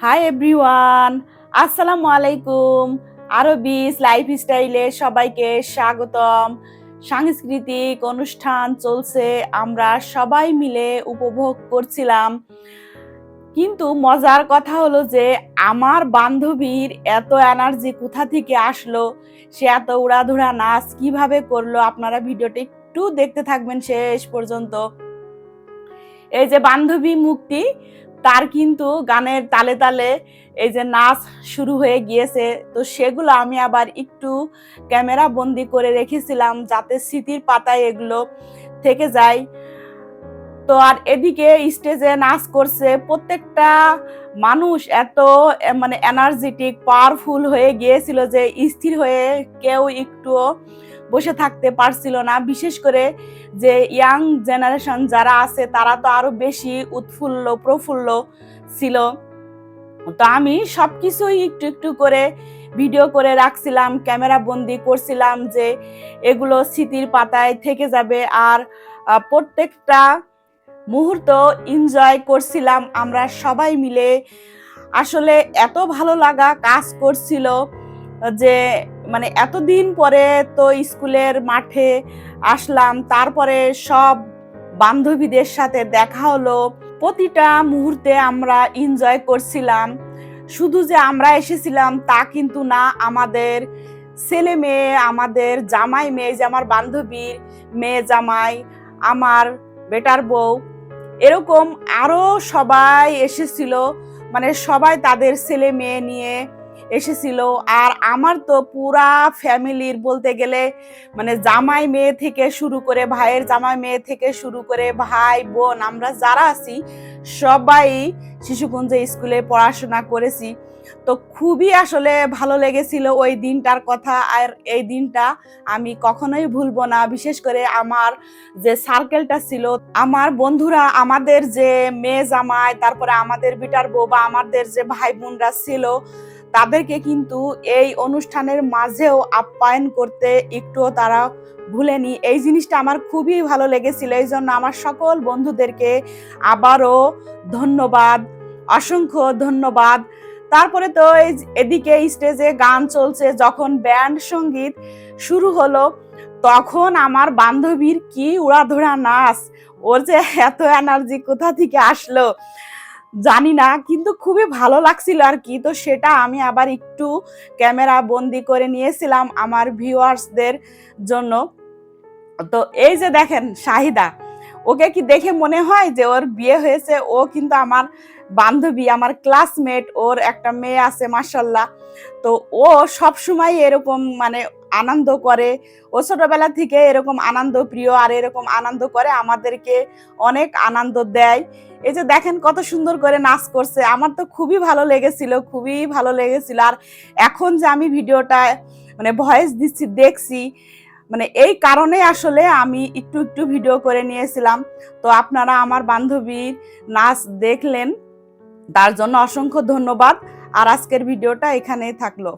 Hi everyone, আসসালামু আলাইকুম। আরবিস লাইফস্টাইলে সবাইকে স্বাগতম। সাংস্কৃতিক অনুষ্ঠান চলছে, আমরা সবাই মিলে উপভোগ করছিলাম। কিন্তু মজার কথা হলো যে আমার বান্ধবীর এত এনার্জি কোথা থেকে আসলো, সে এত উড়াধুরা নাচ কিভাবে করলো, আপনারা ভিডিওটা একটু দেখতে থাকবেন শেষ পর্যন্ত। এই যে বান্ধবী মুক্তি, তার কিন্তু গানের তালে তালে এই যে নাচ শুরু হয়ে গিয়েছে। তো সেগুলো আমি আবার একটু ক্যামেরা বন্দি করে রেখেছিলাম যাতে স্মৃতির পাতায় এগুলো থেকে যায়। তো আর এদিকে স্টেজে নাচ করছে প্রত্যেকটা মানুষ, এত মানে এনার্জেটিক পাওয়ারফুল হয়ে গিয়েছিল যে স্থির হয়ে কেউ একটুও বসে থাকতে পারছিল না। বিশেষ করে যে ইয়াং জেনারেশন যারা আছে তারা তো আরো বেশি উৎফুল্ল প্রফুল্ল ছিল। তো আমি সবকিছুই একটু একটু করে ভিডিও করে রাখছিলাম, ক্যামেরা বন্দি করছিলাম যে এগুলো স্মৃতির পাতায় থেকে যাবে। আর প্রত্যেকটা মুহূর্ত এনজয় করছিলাম আমরা সবাই মিলে। আসলে এত ভালো লাগা কাজ করছিল যে মানে এতদিন পরে তো স্কুলের মাঠে আসলাম, তারপরে সব বান্ধবীদের সাথে দেখা হলো। প্রতিটা মুহূর্তে আমরা এনজয় করছিলাম। শুধু যে আমরা এসেছিলাম তা কিন্তু না, আমাদের ছেলে মেয়ে, আমাদের জামাই মেয়ে, যে আমার বান্ধবীর মেয়ে জামাই, আমার বেটার বউ, এরকম আরো সবাই এসেছিল। মানে সবাই তাদের ছেলে মেয়ে নিয়ে এসেছিল। আর আমার তো পুরা ফ্যামিলির বলতে গেলে মানে জামাই মেয়ে থেকে শুরু করে, ভাইয়ের জামাই মেয়ে থেকে শুরু করে ভাই বোন, আমরা যারা আছি সবাই শিশুকুঞ্জে স্কুলে পড়াশোনা করেছি। তো খুবই আসলে ভালো লেগেছিল ওই দিনটার কথা। আর এই দিনটা আমি কখনোই ভুলবো না। বিশেষ করে আমার যে সার্কেলটা ছিল, আমার বন্ধুরা, আমাদের যে মেয়ে জামাই, তারপরে আমাদের বিটার বউ বা আমাদের যে ভাই বোনরা ছিল, তাদেরকে কিন্তু এই অনুষ্ঠানের মাঝেও আপ্যায়ন করতে একটুও তারা ভুলেনি। এই জিনিসটা আমার খুবই ভালো লেগেছিল। এই জন্য আমার সকল বন্ধুদেরকে আবারও ধন্যবাদ, অসংখ্য ধন্যবাদ। তারপরে তো এদিকে স্টেজে গান চলছে, যখন ব্যান্ড সঙ্গীত শুরু হলো তখন আমার বান্ধবীর কি উড়াধুরা নাচ, ওর যে এত এনার্জি কোথা থেকে আসলো জানি না, কিন্তু খুবই ভালো লাগছিল আর কি। তো সেটা আমি আবার একটু ক্যামেরা বন্দি করে নিয়েছিলাম আমার ভিউয়ার্সদের জন্য। তো এই যে দেখেন শাহিদা, ওকে কি দেখে মনে হয় যে ওর বিয়ে হয়েছে? ও কিন্তু আমার বান্ধবী, আমার ক্লাসমেট, ওর একটা মেয়ে আছে মাশাল্লাহ। তো ও সব সময় এরকম মানে আনন্দ করে, ও ছোটবেলা থেকে এরকম আনন্দ প্রিয়, আর এরকম আনন্দ করে আমাদেরকে অনেক আনন্দ দেয়। এই যে দেখেন কত সুন্দর করে নাচ করছে, আমার তো খুবই ভালো লেগেছিল, খুবই ভালো লেগেছিল। আর এখন যে আমি ভিডিওটা মানে ভয়েস দিচ্ছি দেখছি, মানে এই কারণে আসলে আমি একটু একটু ভিডিও করে নিয়েছিলাম। তো আপনারা আমার বান্ধবীর নাচ দেখলেন, তার জন্য অসংখ্য ধন্যবাদ। আর আজকের ভিডিওটা এখানেই থাকলো।